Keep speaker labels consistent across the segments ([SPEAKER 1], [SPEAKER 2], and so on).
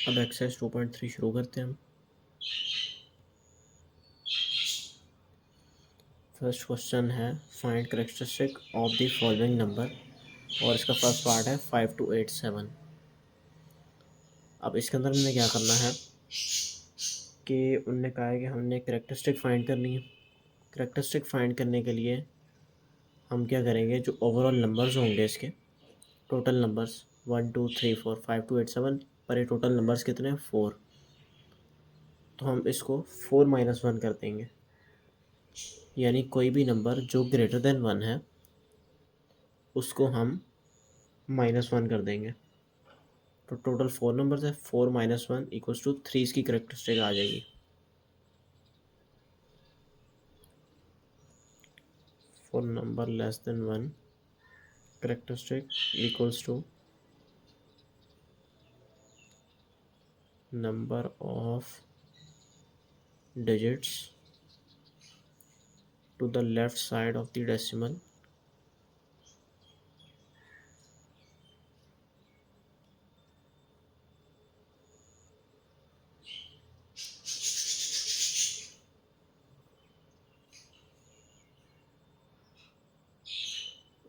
[SPEAKER 1] अब एक्सरसाइज 2.3 शुरू करते हैं हम। फर्स्ट क्वेश्चन है find characteristic of the following number, और इसका फर्स्ट पार्ट है 5 to 8 7। अब इसके अंदर हमने क्या करना है कि उनने कहा है कि हमने कैरेक्टरिस्टिक फाइंड करनी है। कैरेक्टरिस्टिक फाइंड करने के लिए हम क्या करेंगे, जो ओवरऑल नंबर्स होंगे इसके टोटल नंबर्स 1 2 3 4 5 to 8 7, पर ये टोटल नंबर्स कितने हैं 4, तो हम इसको 4 - 1 कर देंगे। यानी कोई भी नंबर जो ग्रेटर देन 1 है उसको हम -1 कर देंगे। तो टोटल 4 नंबर्स है, 4 - 1 इक्वल्स टू 3 इसकी करेक्टरिस्टिक आ जाएगी। For number less than 1 characteristic equals to number of digits to the left side of the decimal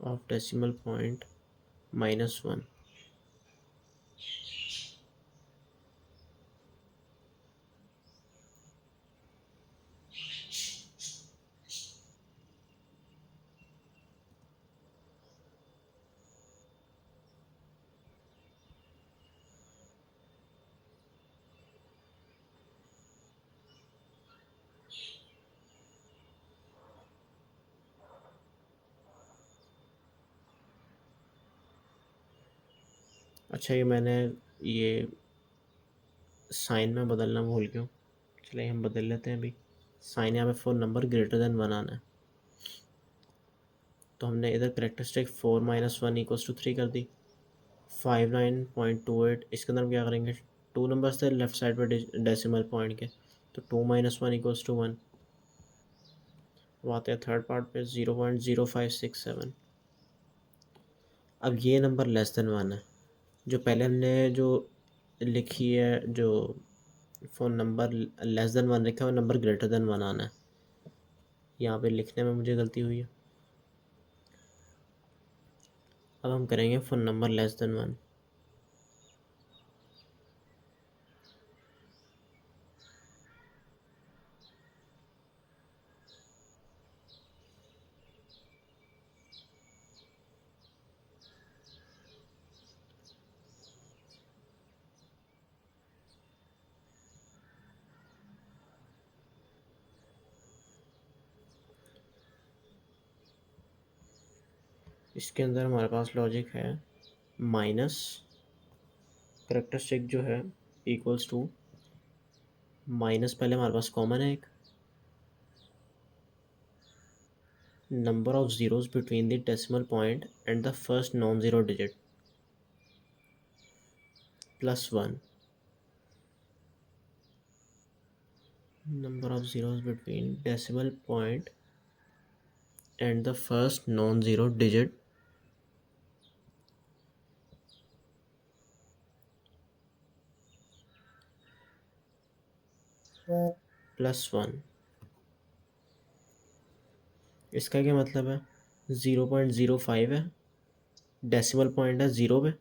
[SPEAKER 1] of decimal point -1। अच्छा, ये साइन में बदलना भूल गया। चलिए हम बदल लेते हैं अभी। साइन यहाँ पे फॉर नंबर ग्रेटर देन 1 आना है, तो हमने इधर करेक्टरिस्टिक 4 - 1 इक्वल्स टू 3 कर दी। 59.28 इसके अंदर हम क्या करेंगे, टू नंबर्स थे लेफ्ट साइड पर डेसिमल पॉइंट के, तो 2 - 1 इक्वल्स टू 1। अब आते हैं थर्ड पार्ट पे 0.0567। अब ये नंबर लेस देन 1 है। जो पहले हमने जो लिखी है, जो फ़ोन नंबर लेस देन 1 लिखा है, वो नंबर ग्रेटर देन 1 आना है। यहाँ पे लिखने में मुझे गलती हुई है। अब हम करेंगे फ़ोन नंबर लेस देन 1। इसके अंदर हमारे पास लॉजिक है माइनस करेक्टरिस्टिक जो है इक्वल्स टू माइनस, पहले हमारे पास कॉमन है एक, number of zeros between the decimal point and the first non zero digit plus 1, number of zeros between decimal point and the first non-zero digit plus 1। इसका क्या मतलब है, 0.05 है, डेसिमल पॉइंट है ज़ीरो पे,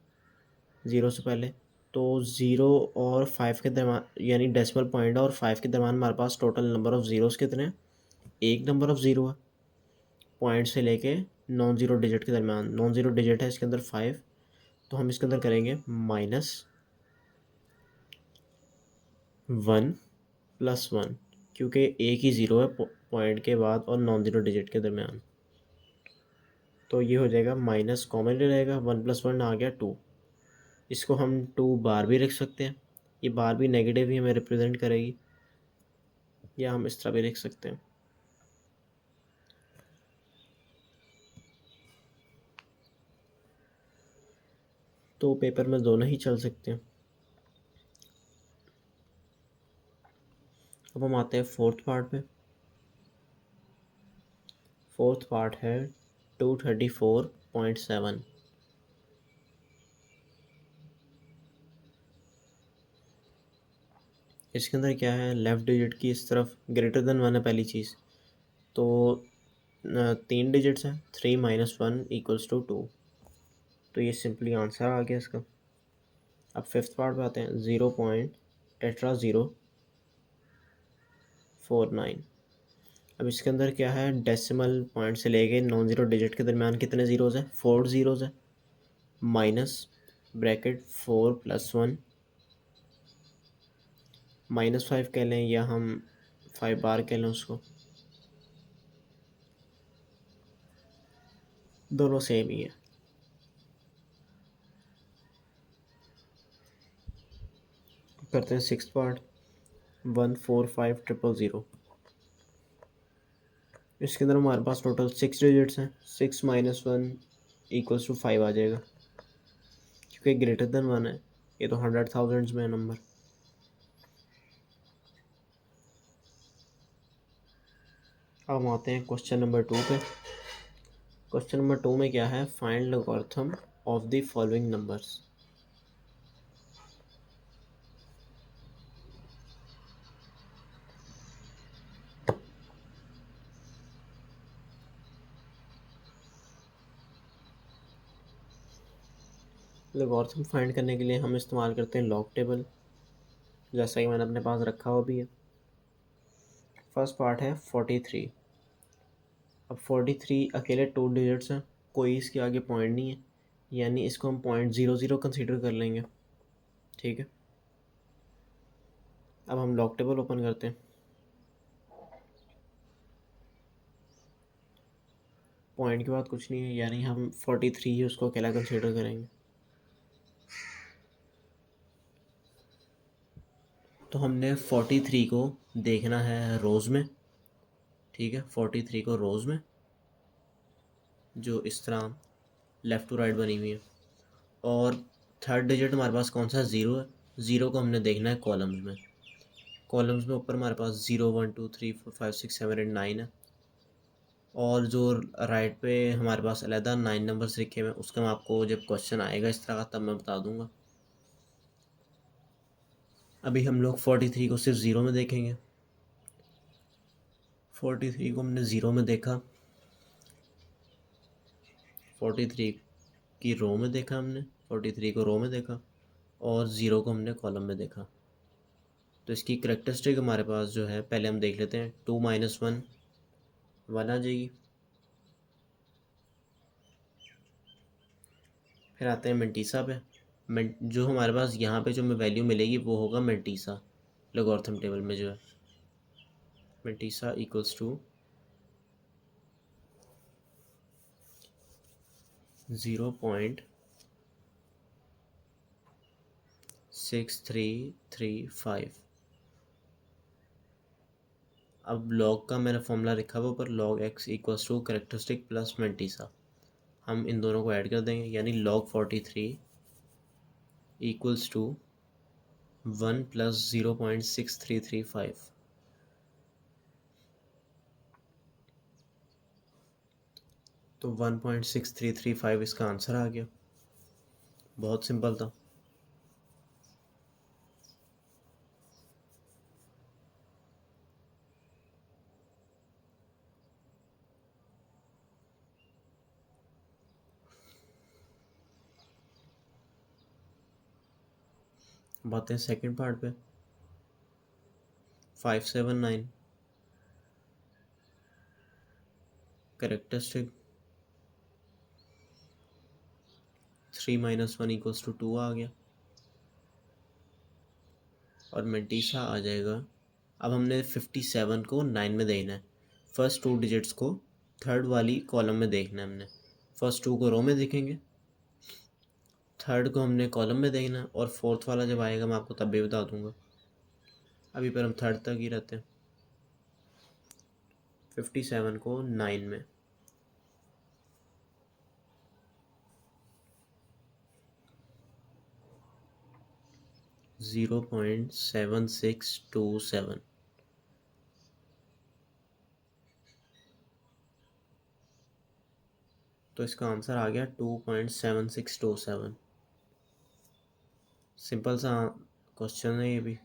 [SPEAKER 1] ज़ीरो से पहले, तो ज़ीरो और 5 के दरम्यान, यानी डेसिमल पॉइंट और 5 के दरम्यान हमारे पास टोटल नंबर ऑफ़ ज़ीरोज़ कितने हैं, एक नंबर ऑफ़ ज़ीरो है पॉइंट से लेके नॉन ज़ीरो डिजिट के दरम्यान। नॉन ज़ीरो डिजिट है इसके अंदर 5, तो हम इसके अंदर करेंगे -1 प्लस 1, क्योंकि एक ही ज़ीरो है पॉइंट के बाद और नॉन ज़ीरो डिजिट के दरमियान। तो ये हो जाएगा माइनस, कॉमन ही रहेगा, 1 + 1 आ गया 2। इसको हम 2 बार भी लिख सकते हैं, ये बार भी नेगेटिव ही हमें रिप्रेजेंट करेगी, या हम इस तरह भी लिख सकते हैं। तो पेपर में दोनों ही चल सकते हैं। अब हम आते हैं फोर्थ पार्ट पे। फोर्थ पार्ट है 234.7। इसके अंदर क्या है, लेफ़्ट डिजिट की इस तरफ ग्रेटर देन 1 है पहली चीज़, तो 3 डिजिट्स हैं, 3 माइनस 1 इक्वल्स टू 2, तो ये सिंपली आंसर आ गया इसका। अब फिफ्थ पार्ट पे आते हैं, 0.tetra049। अब इसके अंदर क्या है, डेसिमल पॉइंट से लेके नॉन ज़ीरो डिजिट के दरमियान कितने ज़ीरोज़ हैं, 4 ज़ीरोज़ है, माइनस ब्रैकेट 4 प्लस 1 -5 कह लें या हम 5 बार कह लें उसको, दोनों सेम ही है। करते हैं सिक्स्थ पार्ट, 145,000। इसके अंदर हमारे पास टोटल 6 डिजिट्स हैं, 6 माइनस 1 इक्वल्स टू 5 आ जाएगा, क्योंकि ग्रेटर देन 1 है, ये तो 100,000 में है नंबर। अब हम आते हैं क्वेश्चन नंबर 2 पे। क्वेश्चन नंबर 2 में क्या है, find logarithm of the following numbers. Logarithm find करने के लिए हम इस्तेमाल करते हैं लॉग टेबल, जैसा कि मैंने अपने पास रखा हुआ भी है। फर्स्ट पार्ट है 43। अब 43 अकेले 2 डिजिट्स हैं, कोई इसके आगे पॉइंट नहीं है, यानी इसको हम .00 कंसीडर कर लेंगे, ठीक है। अब हम लॉग टेबल ओपन करते हैं। पॉइंट के बाद कुछ नहीं है, यानी हम 43 ही उसको अकेला कंसीडर करेंगे। तो हमने 43 को देखना है रोज़ में, ठीक है। 43 को रोज़ में, जो इस तरह लेफ़्ट टू राइट बनी हुई है, और थर्ड डिजिट हमारे पास कौन सा, ज़ीरो है। ज़ीरो को हमने देखना है कॉलम्स में। कॉलम्स में ऊपर हमारे पास 0 1 2 3 4 5 6 7 8 9 है, और जो राइट पे हमारे पास अलहदा 9 नंबर्स लिखे हुए हैं, उसका मैं आपको जब क्वेश्चन आएगा इस तरह का तब मैं बता दूंगा। अभी हम लोग 43 को सिर्फ ज़ीरो में देखेंगे। 43 को हमने ज़ीरो में देखा, 43 की रो में देखा हमने, 43 को रो में देखा, और ज़ीरो को हमने कॉलम में देखा। तो इसकी करेक्टरिस्टिक हमारे पास जो है, पहले हम देख लेते हैं। 2 माइनस 1 1 आ जाएगी। फिर आते हैं मेंटीसा पे। जो हमारे पास यहाँ पे जो हमें वैल्यू मिलेगी वो होगा मेंटीसा, लॉगरिथम टेबल में जो है। Mantissa equals to 0.6335। अब लॉग का मैंने फॉर्मूला लिखा हुआ ऊपर, log x equals to characteristic plus mantissa. हम इन दोनों को ऐड कर देंगे, यानी log 43 इक्वल्स टू 1 प्लस 0.6335। तो 1.6335 इसका आंसर आ गया। बहुत सिंपल था। बातें सेकंड पार्ट पे, 579 करेक्टरिस्टिक 3 माइनस 1 इक्वल्स टू 2 आ गया, और मेंटीसा आ जाएगा। अब हमने 57 को 9 में देखना है। फर्स्ट 2 डिजिट्स को थर्ड वाली कॉलम में देखना है हमने। फर्स्ट 2 को रो में देखेंगे, थर्ड को हमने कॉलम में देखना है, और फोर्थ वाला जब आएगा मैं आपको तब भी बता दूंगा। अभी पर हम थर्ड तक ही रहते हैं। 57 को 9 में, 0.7627, तो इसका आंसर आ गया 2.7627। सिंपल सा क्वेश्चन है ये भी।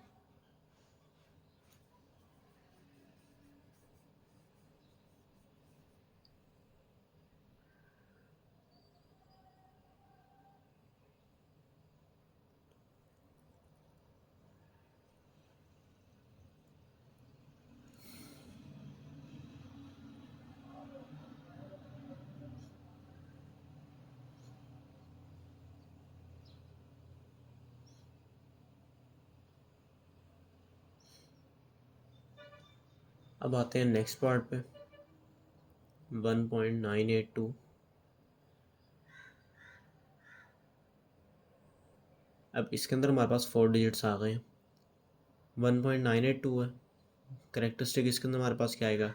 [SPEAKER 1] अब आते हैं नेक्स्ट पार्ट पे 1.982। अब इसके अंदर हमारे पास 4 डिजिट्स आ गए हैं। 1.982 है, करेक्टरिस्टिक इसके अंदर हमारे पास क्या आएगा,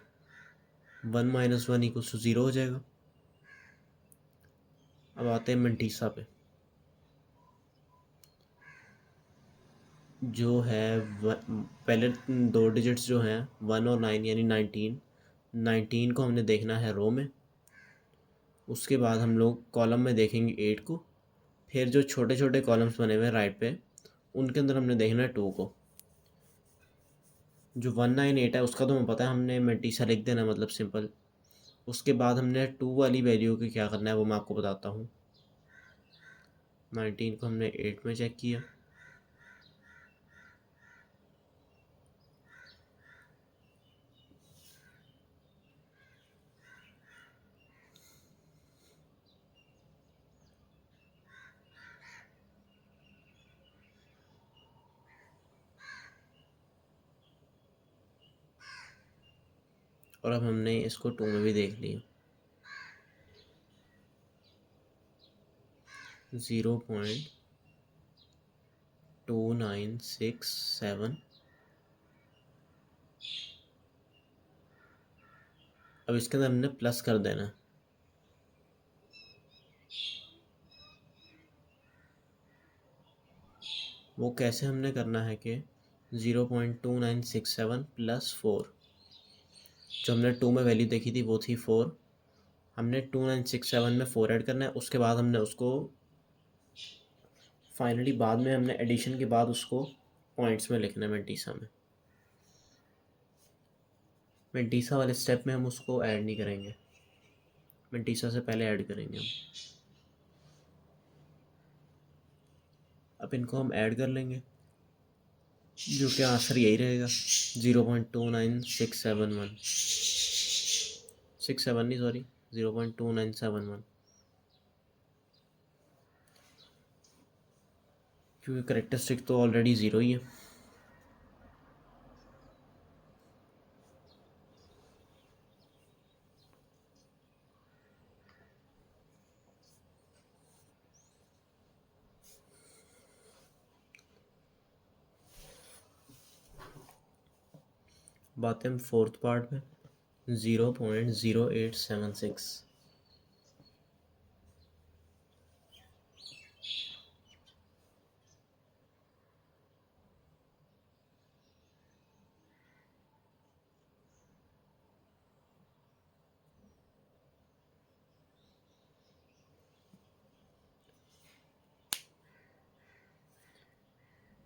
[SPEAKER 1] 1 - 1 = 0 हो जाएगा। अब आते हैं मंटीसा पे, जो है पहले 2 डिजिट्स जो हैं 1 और 9 यानी 19 को हमने देखना है रो में। उसके बाद हम लोग कॉलम में देखेंगे 8 को। फिर जो छोटे छोटे कॉलम्स बने हुए हैं राइट पे, उनके अंदर हमने देखना है 2 को। जो 198 है उसका तो हमें पता है, हमने मंटीसा लिख देना, मतलब सिंपल। उसके बाद हमने 2 वाली वैल्यू की क्या करना है वो मैं आपको बताता हूँ। 19 को हमने 8 में चेक किया, और अब हमने इसको 2 में भी देख लिया। 0.2967। अब इसके अंदर हमने प्लस कर देना है। वो कैसे हमने करना है कि 0.2967 + 4, जो हमने 2 में वैल्यू देखी थी वो थी 4। हमने 2967 में 4 ऐड करना है। उसके बाद हमने उसको फाइनली बाद में हमने एडिशन के बाद उसको पॉइंट्स में लिखना है मंटीसा में। मंटीसा वाले स्टेप में हम उसको ऐड नहीं करेंगे, मंटीसा से पहले ऐड करेंगे हम। अब इनको हम ऐड कर लेंगे, जो कि आंसर यही रहेगा 0.29671 67 नहीं, सॉरी 0.2971, क्योंकि करेक्टरिस्टिक तो ऑलरेडी 0 ही है। बात है हम फोर्थ पार्ट में 0.0876।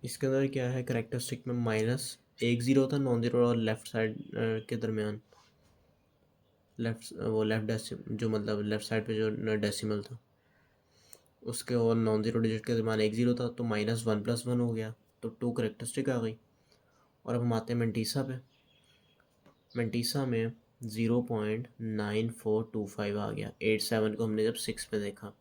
[SPEAKER 1] इसके अंदर क्या है, करेक्टरिस्टिक में -1 0 था, नॉन ज़ीरो और लेफ़्ट साइड के दरमियान लेफ़्ट जो मतलब लेफ़्ट साइड पे जो डेसिमल था उसके और नॉन ज़ीरो डिजिट के दरमियान 1 0 था, तो -1 + 1 हो गया, तो 2 करेक्टरिस्टिक आ गई। और अब हम आते हैं मंटीसा पे। मंटीसा में 0.9425 आ गया। 87 को हमने जब 6 पे देखा।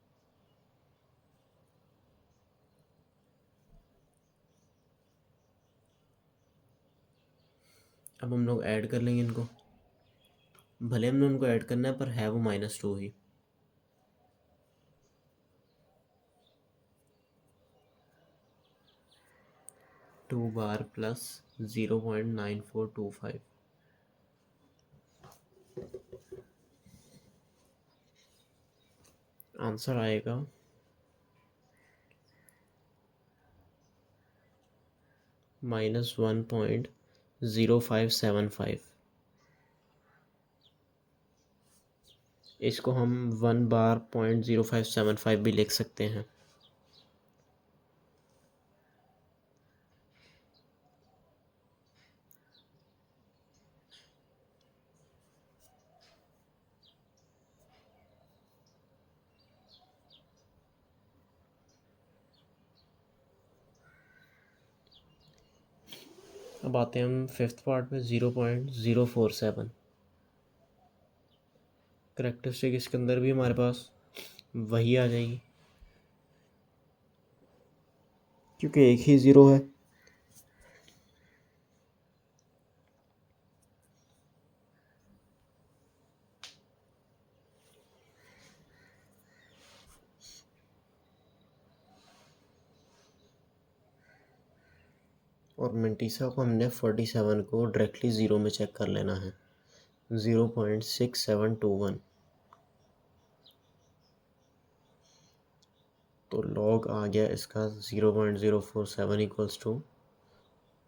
[SPEAKER 1] अब हम लोग ऐड कर लेंगे इनको, भले हमने उनको ऐड करना है पर है वो -2 ही। टू बार प्लस 0.9425, आंसर आएगा -1.0575। इसको हम 1 बार .0575 भी लिख सकते हैं। अब आते हैं हम फिफ्थ पार्ट में 0.047। करेक्टरिस्टिक इसके अंदर भी हमारे पास वही आ जाएगी, क्योंकि एक ही 0 है। और मेंटीसा को हमने 47 को डायरेक्टली ज़ीरो में चेक कर लेना है, 0.6721। तो लॉग आ गया इसका 0.047 इक्वल्स टू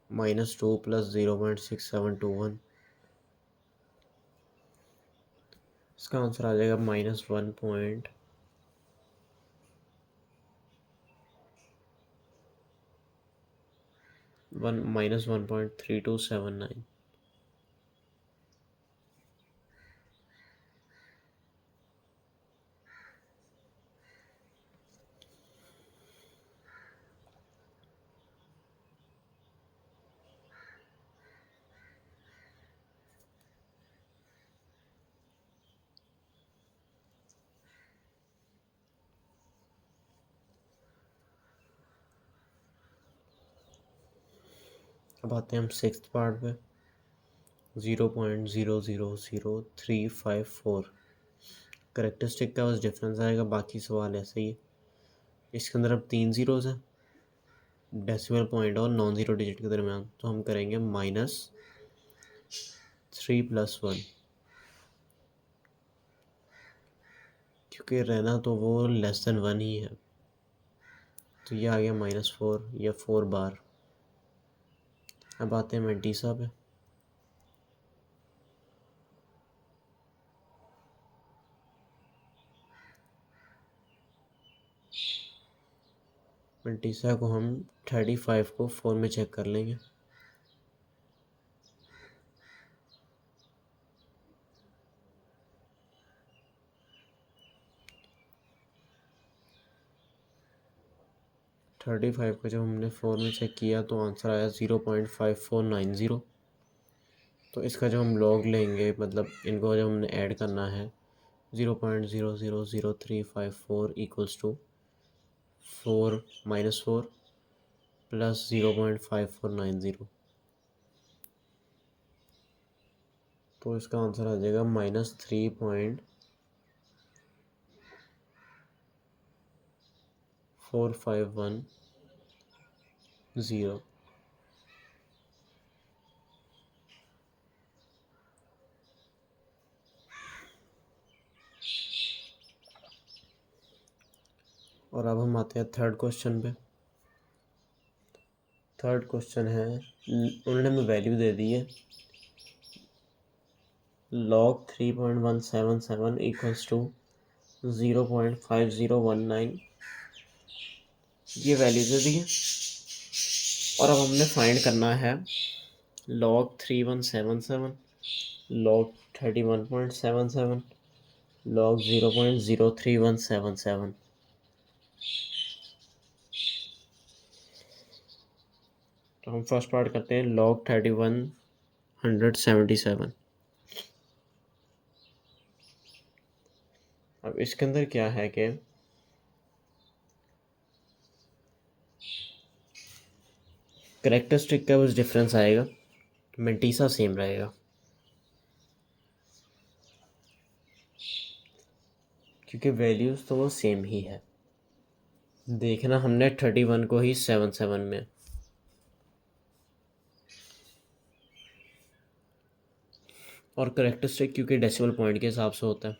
[SPEAKER 1] -2 + 0.6721। इसका आंसर आ जाएगा -1.1 -1.3279। अब आते हैं हम सिक्स्थ पार्ट पे। 0.000354 करेक्टरिस्टिक का बस डिफरेंस आएगा, बाकी सवाल ऐसे ही है। इसके अंदर अब 3 ज़ीरोज़ हैं, डेसिमल पॉइंट और नॉन ज़ीरो डिजिट के दरमियान, तो हम करेंगे -3 + 1, क्योंकि रहना तो वो <<1 ही है। तो ये आ गया -4 या 4 बार। अब आते हैं मेंटीसा पे। मेंटीसा को हम 35 को 4 में चेक कर लेंगे। थर्टी फाइव को जब हमने 4 में चेक किया तो आंसर आया 0.5490। तो इसका जब हम लॉग लेंगे, मतलब इनको जब हमने ऐड करना है, 0.000354 इक्वल्स टू 4 -4 + 0.5490। तो इसका आंसर आ जाएगा -3.4510। और अब हम आते हैं थर्ड क्वेश्चन पे। थर्ड क्वेश्चन है, उन्होंने हमें वैल्यू दे दी है log 3.177 इक्वल्स टू 0.5019। ये वैल्यू दे दी है और अब हमने फाइंड करना है log 3177, log 31.77, log 0.03177। तो हम फर्स्ट पार्ट करते हैं log 3177। अब इसके अंदर क्या है कि करेक्टरिस्टिक का बस डिफरेंस आएगा, मेंटीसा सेम रहेगा, क्योंकि वैल्यूज़ तो वो सेम ही है। देखना हमने 31 को ही 77 में, और करेक्टरिस्टिक क्योंकि डेसिमल पॉइंट के हिसाब से होता है।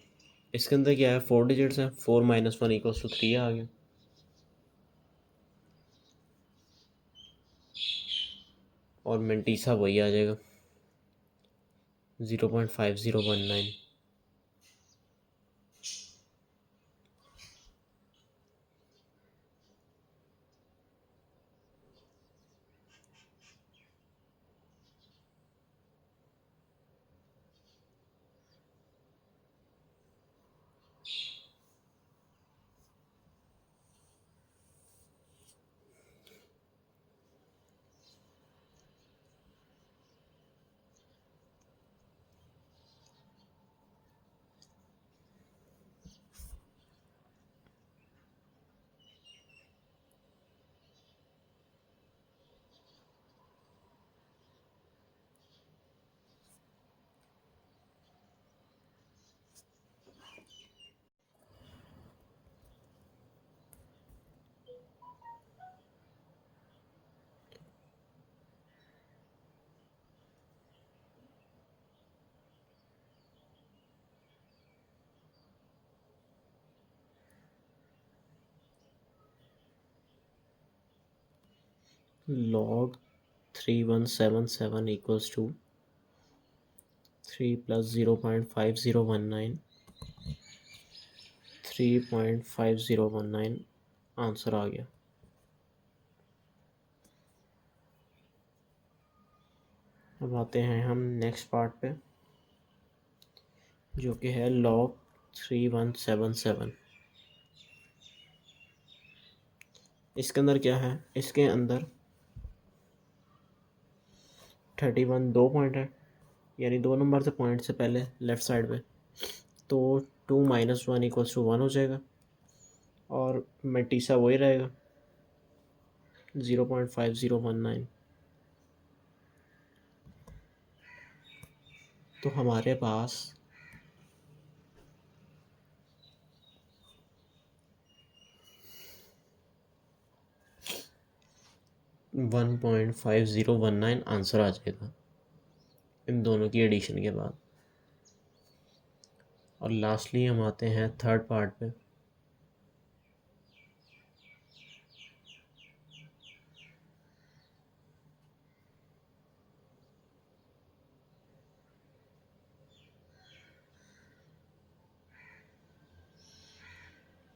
[SPEAKER 1] इसके अंदर क्या है, 4 डिजिट्स हैं, 4 - 1 इक्वल्स टू 3 आ गया। और मेंटीसा वही आ जाएगा 0.5019। log 3177 equals to 3 plus 0.5019, 3.5019 answer आ गया। अब आते हैं हम नेक्स्ट पार्ट पे, जो कि है log 3177। इसके अंदर क्या है, इसके अंदर 31 दो पॉइंट है, यानी दो नंबर से पॉइंट से पहले लेफ़्ट साइड पे, तो 2 - 1 = 1 हो जाएगा, और मेटिसा वही रहेगा 0.5019। तो हमारे पास 1.5019 आंसर आ जाएगा इन दोनों की एडिशन के बाद। और लास्टली हम आते हैं थर्ड पार्ट पे।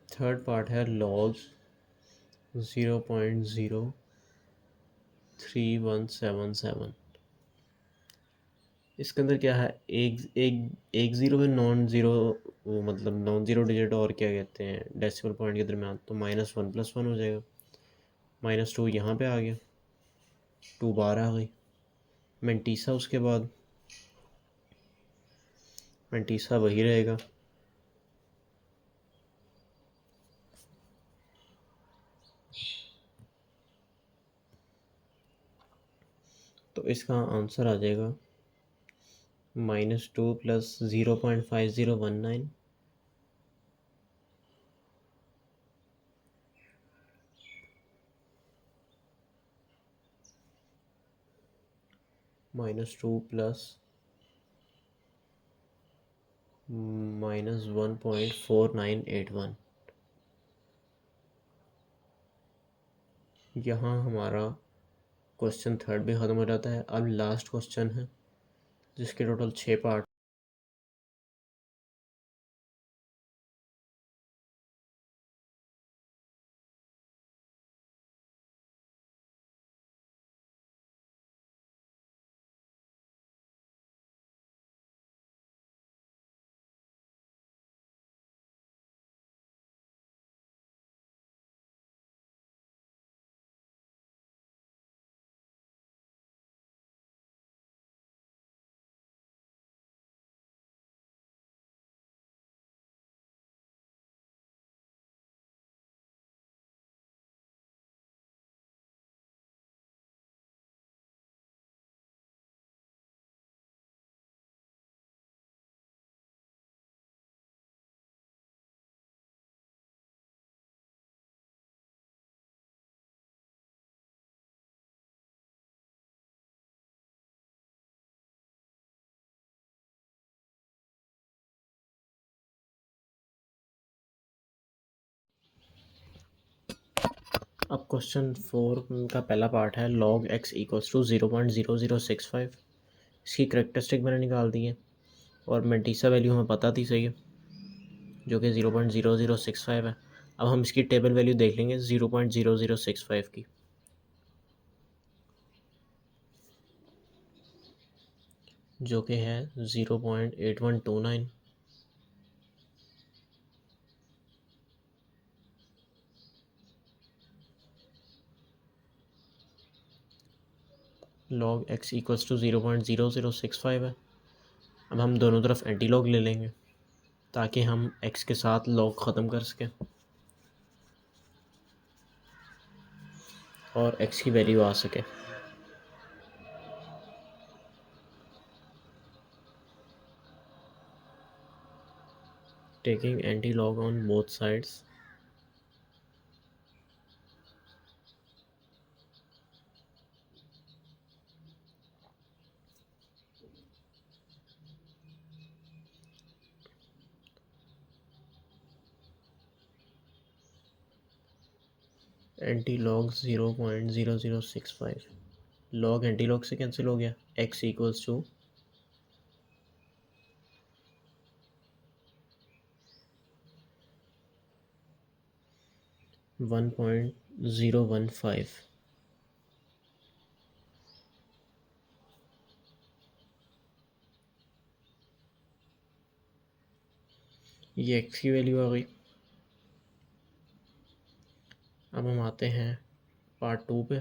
[SPEAKER 1] थर्ड पार्ट है log 0.03177। इसके अंदर क्या है, एक एक एक ज़ीरो में नॉन ज़ीरो, वो मतलब नॉन ज़ीरो डिजिट और क्या कहते हैं डेसिमल पॉइंट के दरमियान, तो -1 + 1 हो जाएगा। -2 यहाँ पे आ गया, 2 बार आ गई। मेंटीसा उसके बाद, मेंटीसा वही रहेगा। तो इसका आंसर आ जाएगा -2 + 0.5019, -2 + -1.4981। यहाँ हमारा क्वेश्चन थर्ड भी ख़त्म हो जाता है। अब लास्ट क्वेश्चन है जिसके टोटल 6 पार्ट। अब क्वेश्चन 4 का पहला पार्ट है log x = 0.0065। इसकी करेक्टरिस्टिक मैंने निकाल दी है, और मेंटीसा वैल्यू हमें पता थी, सही है, जो कि 0.0065 है। अब हम इसकी टेबल वैल्यू देख लेंगे 0.0065 की, जो कि है 0.8129। log x = 0.0065 है। अब हम दोनों तरफ एंटी लॉग ले लेंगे ताकि हम x के साथ लॉग ख़त्म कर सकें और x की वैल्यू आ सके। Taking anti log on both sides, anti log 0.0065, log anti log से कैंसिल हो गया, x इक्वल्स टू 1.015। ये x की वैल्यू आ गई। अब हम आते हैं पार्ट 2 पे,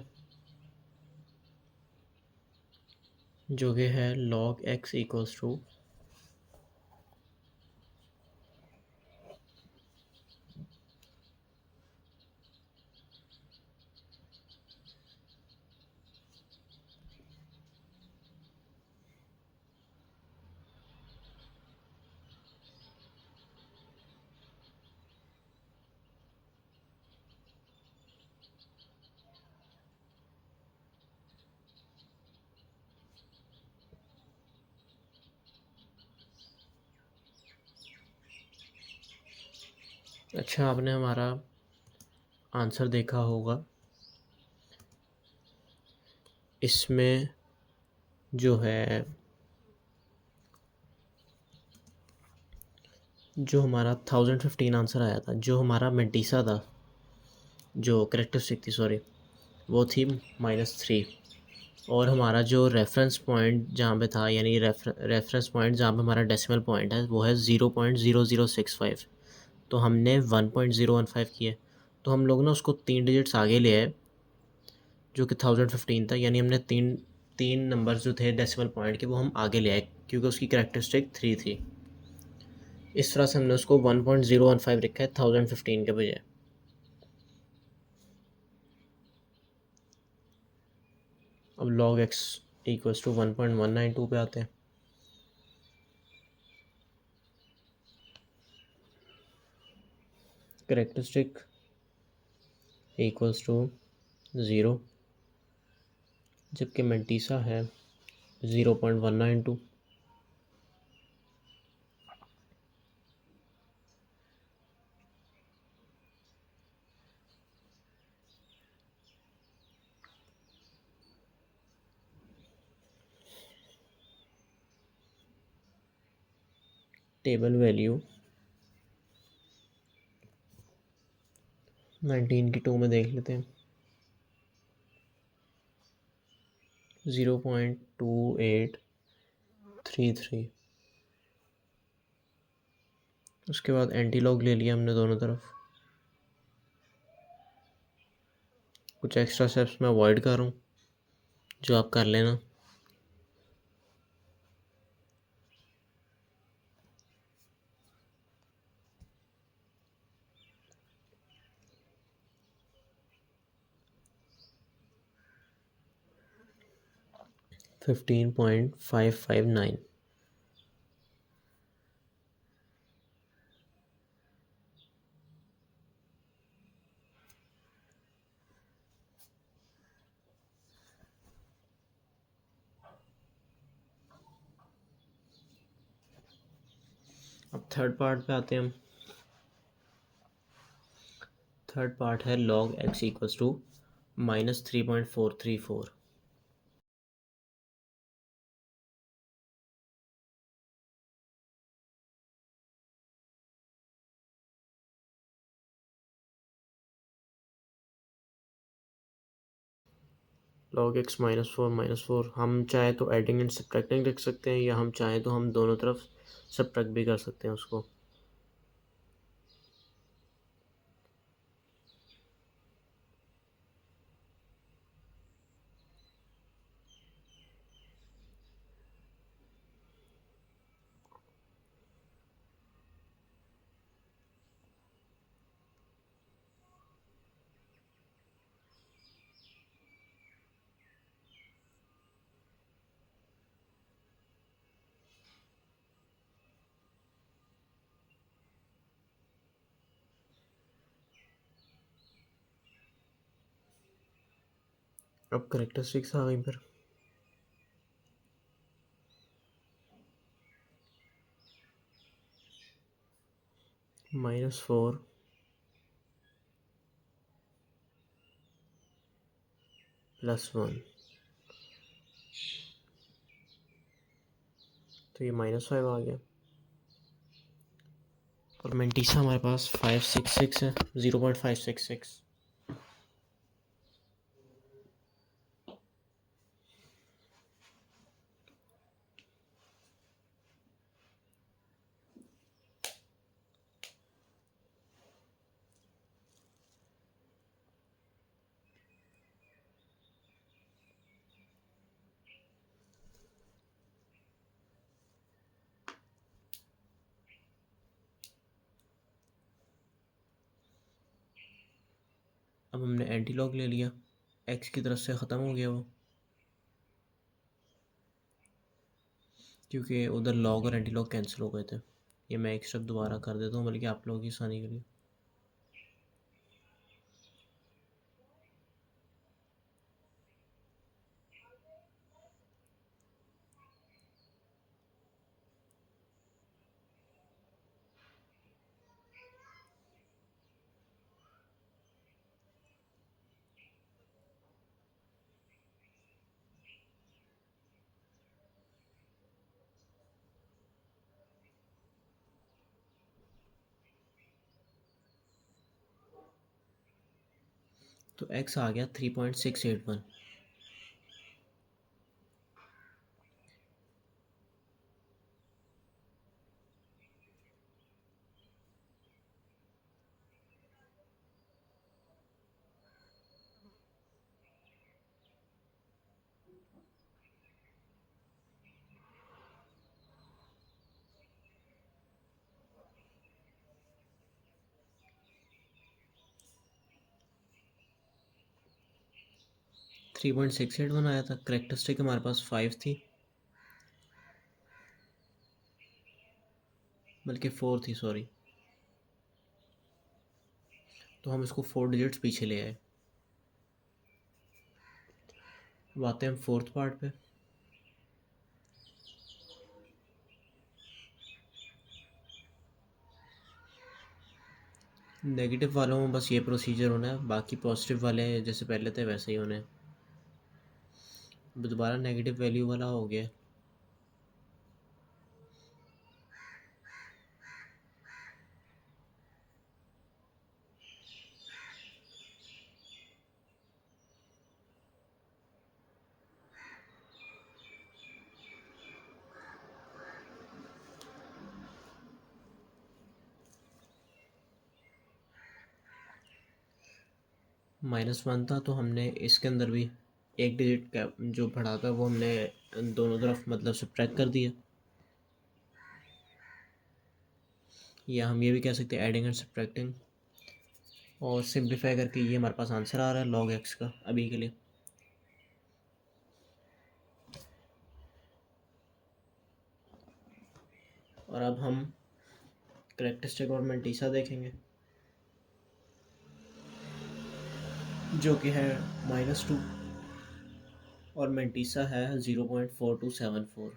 [SPEAKER 1] जो कि है log x इक्वल्स टू अच्छा, आपने हमारा आंसर देखा होगा, इसमें जो है जो हमारा 1015 आंसर आया था, जो हमारा मेंटीसा था, जो करेक्टरिस्टिक थी सॉरी, वो थी -3। और हमारा जो रेफरेंस पॉइंट जहाँ पे था, यानी रेफरेंस पॉइंट जहाँ पे हमारा डेसिमल पॉइंट है, वो है 0.0065। तो हमने 1.015 किया, तो हम लोग ना उसको 3 डिजिट्स आगे ले आए, जो कि 1015 था, यानी हमने तीन तीन नंबर जो थे डेसिमल पॉइंट के, वो हम आगे ले आए, क्योंकि उसकी करेक्टरिस्टिक 3 थी। इस तरह से हमने उसको 1.015 रखा है 1015 के बजाय। अब log x इक्वल्स टू 1.192 पे आते हैं। करेक्टरिस्टिक इक्वल्स टू 0, जबकि मेंटीसा है 0.192। टेबल वैल्यू 19 की 2 में देख लेते हैं। 0.2833। उसके बाद एंटी लॉग ले लिया हमने दोनों तरफ। कुछ एक्स्ट्रा स्टेप्स मैं अवॉइड कर रहा हूँ, जो आप कर लेना। $15.559। अब थर्ड पार्ट पे आते हैं हम। थर्ड पार्ट है log x equals to -3.434। log x -4 हम चाहे तो एडिंग एंड सब्ट्रैक्टिंग लिख सकते हैं, या हम चाहे तो हम दोनों तरफ सब्ट्रैक्ट भी कर सकते हैं उसको। अब करेक्टरिस्टिक्स आ गई फिर। -4 +1, तो ये -5 आ गया। और मेंटीसा हमारे पास 566 है, 0.566। अब हमने एंटी लॉग ले लिया, एक्स की तरफ से ख़त्म हो गया वो, क्योंकि उधर लॉग और एंटी लॉग कैंसिल हो गए थे। ये मैं एक स्टेप दोबारा कर देता हूँ, बल्कि आप लोगों की आसानी के लिए। तो एक्स आ गया 3.681। Three point six eight one आया था। करेक्टरिस्टिक हमारे पास 5 थी, बल्कि 4 थी, सॉरी। तो हम इसको 4 डिजिट्स पीछे ले आए। अब आते हैं हम फोर्थ पार्ट पे। नेगेटिव वालों में बस ये प्रोसीजर होना है, बाकी पॉजिटिव वाले जैसे पहले थे वैसे ही होने हैं। अब दोबारा नेगेटिव वैल्यू वाला हो गया। -1 था, तो हमने इसके अंदर भी एक डिजिट का जो बढ़ा था वो हमने दोनों तरफ मतलब सब्ट्रैक्ट कर दिया, या हम ये भी कह सकते हैं एडिंग एंड सब्ट्रैक्टिंग। और सिंप्लीफाई करके ये हमारे पास आंसर आ रहा है log x का अभी के लिए। और अब हम करेक्टरिस्टिक और मेंटीसा देखेंगे, जो कि है -2 और मेंटीसा है 0.4274।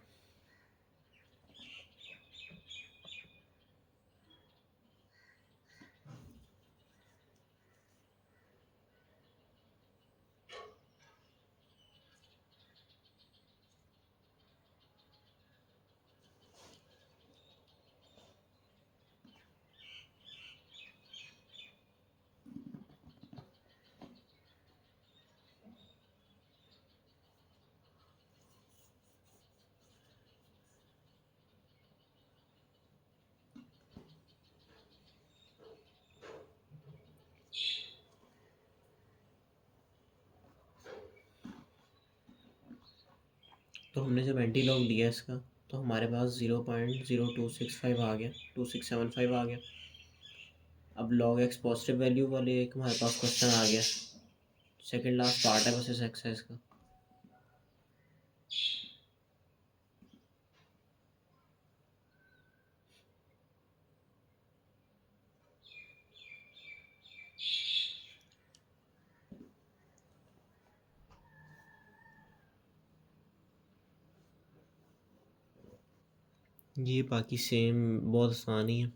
[SPEAKER 1] तो हमने जब एंटी लॉग लिया इसका, तो हमारे पास 0.0265 आ गया, 2675 आ गया। अब log x पॉजिटिव वैल्यू वाले एक हमारे पास क्वेश्चन आ गया, सेकंड लास्ट पार्ट है बस इस एक्सरसाइज का। ये बाकी सेम बहुत आसान ही है।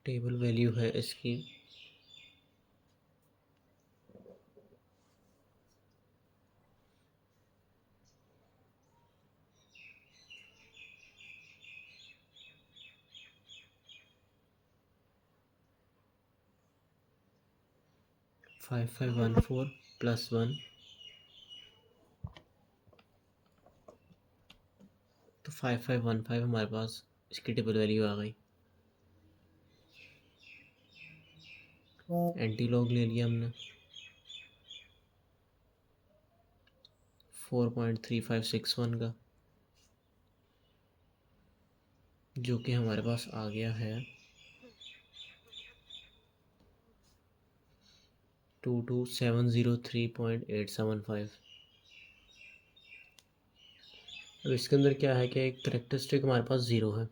[SPEAKER 1] टेबल वैल्यू है इसकी 5514 प्लस 1, तो 5515 हमारे पास इसकी टेबल वैल्यू आ गई। एंटी लॉग ले लिया हमने 4.3561 का, जो कि हमारे पास आ गया है 22703.875। अब इसके अंदर क्या है कि एक करेक्टरिस्टिक हमारे पास ज़ीरो है,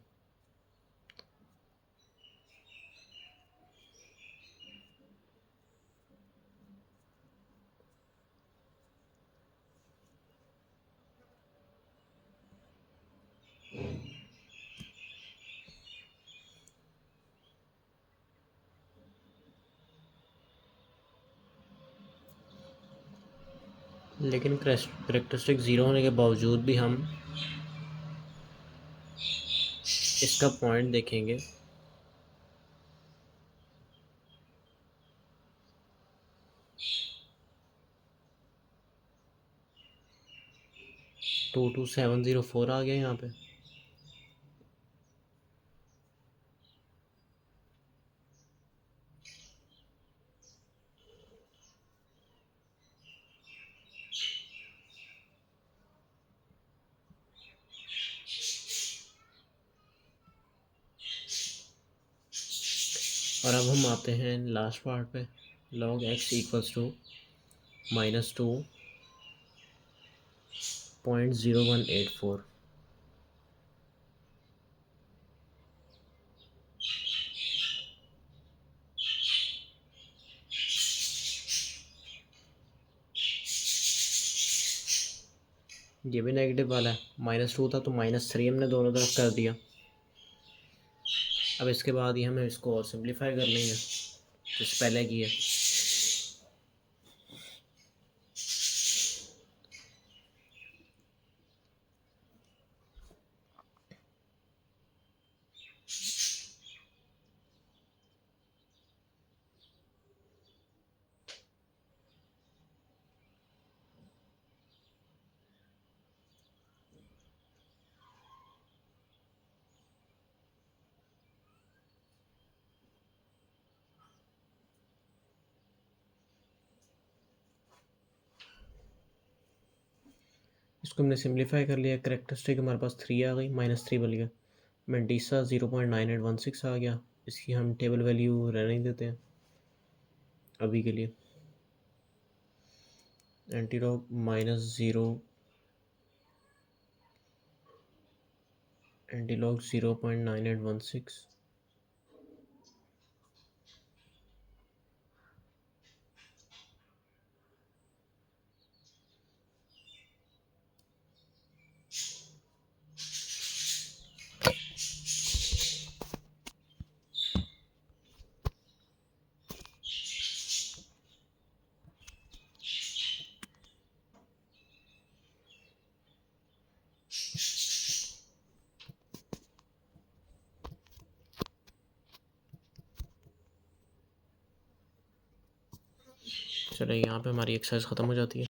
[SPEAKER 1] लेकिन करेक्टरिस्टिक ज़ीरो होने के बावजूद भी हम इसका पॉइंट देखेंगे 22704 आ गया यहाँ पे। और अब हम आते हैं लास्ट पार्ट पे, log x इक्वल्स टू -2.0184। ये भी नेगेटिव वाला है, -2 था तो -3 हमने दोनों तरफ कर दिया। अब इसके बाद ही हमें इसको और सिंप्लीफाई कर लेंगे जैसे पहले किया। इसको हमने सिंप्लीफाई कर लिया, करेक्टरिस्टिक हमारे पास 3 आ गई, -3 बन गया। मेंटिसा 0.9816 आ गया। इसकी हम टेबल वैल्यू रहने ही देते हैं अभी के लिए। एंटीलॉग -0, एंटीलॉग 0.9816, चलो यहाँ पे हमारी एक्सरसाइज ख़त्म हो जाती है।